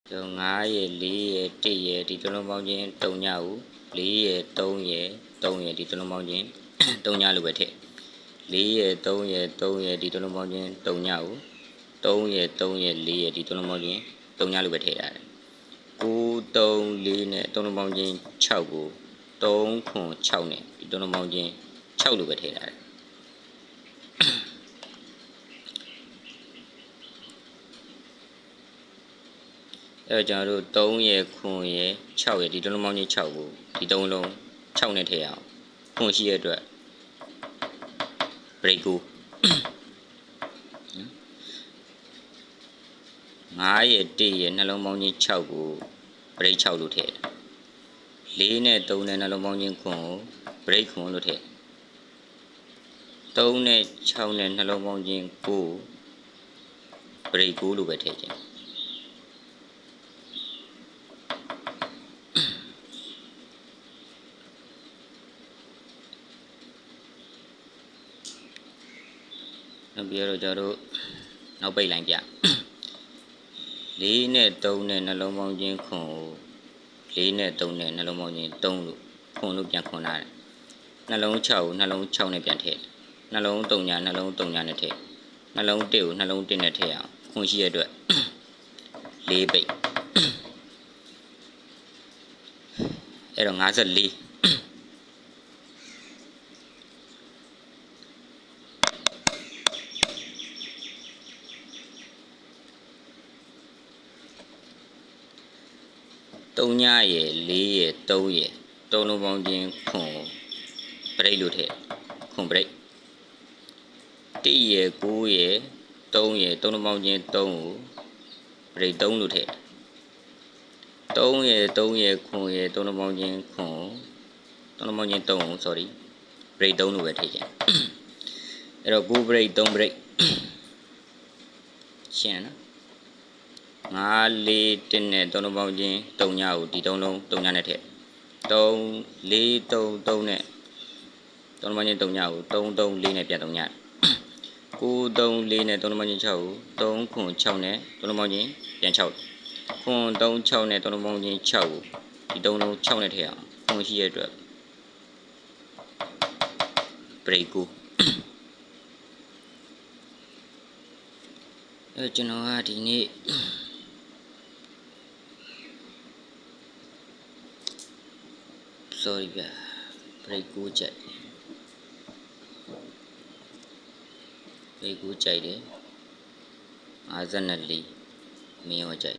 5ရဲ့4ရဲ့1ရဲ့ဒီတစ်လုံးပေါင်းချင်း3ညကို4ရဲ့3ရဲ့3ရဲ့ဒီတစ်လုံးပေါင်းချင်း3ညလို့ပဲထည့်4ရဲ့3ရဲ့3ရဲ့ဒီတစ်လုံးပေါင်းချင်း3ညကို3ရဲ့3ရဲ့4ရဲ့ဒီတစ်လုံးပေါင်းချင်း3ညလို့ပဲထည့်ရတယ်9 3 4နဲ့3လုံးပေါင်းချင်း6ကို3ခွန်6နဲ့ဒီ3လုံးပေါင်းချင်း6လို့ပဲထည့်ရတယ်အဲကျွန်တော်တို့3ရဲ့ခွန်ရဲ့6ရဲ့ဒီတစ်လုံးပေါင်းချင်း6ကိုဒီ3လုံး6နဲ့ထည့်အောင်ခွန်ရှိရတဲ့အတွက် break 9ရဲ့1ရဲ့နှလုံးပေါင်းချင်း6ကို break 6လို့ထည့်4နဲ့3နဲ့နှလုံးပေါင်းချင်းခွန်ကို break ခွန်လို့ထည့်3နဲ့6နဲ့နှလုံးပေါင်းချင်း9 break 9လို့ပဲထည့်ခြင်းနောက်ပြီးတော့ကျွန်တော်တို့နောက်ပိတ်လိုင်းပြ4နဲ့3နဲ့နှလုံးပေါင်းချင်းခွန်ကို4နဲ့3နဲ့နှလုံးပေါင်းချင်း3လို့ခွန်လို့ပြန်ခွန်လာတယ်နှလုံး6ကိုနှလုံး6နဲ့ပြန်ထည့်နှလုံး3ညနှလုံး3ညနဲ့ထည့်နှလုံး1ကိုနှလုံး1နဲ့ထည့်အောင်ခွန်ရှိရတဲ့အတွက်4ပိတ်အဲ့တော့543ညရဲ့4ရဲ့3ရဲ့3လုံးပေါင်းချင်းခွန်ဘရိတ်လို့ထည့်ခွန်ဘရိတ်1ရဲ့9ရဲ့3ရဲ့3လုံးပေါင်းချင်း3ကိုဘရိတ်3လို့ထည့်3ရဲ့3ရဲ့ခွန်ရဲ့3လုံးပေါင်းချင်းခွန်3လုံးပေါင်းချင်း3ကို sorry ဘရိတ်3လို့ပဲထည့်ခြင်းအဲ့တော့9ဘရိတ်3ဘရိတ်ရှင်းနော်5 4 1နဲ့3လုံးပေါင်းချင်း3ညကိုဒီ3လုံး3ညနဲ့ထည့်3 4 3 3နဲ့3လုံးပေါင်းချင်း3ညကို3 3 4နဲ့ပြန်3ည9 3 4နဲ့3လုံးပေါင်းချင်း6ကို3ခွန်6နဲ့3လုံးပေါင်းချင်းပြန်6ခွန်3 6နဲ့3လုံးပေါင်းချင်း6ကိုဒီ3လုံး6နဲ့ထည့်အောင်ခွန်ရှိရတဲ့အတွက် break 9အဲ့ကျွန်တော်ကဒီနေ့sorry ဗျာ break 9ကြိုက်break 9ကြိုက်တယ်54မင်းရောကြိုက်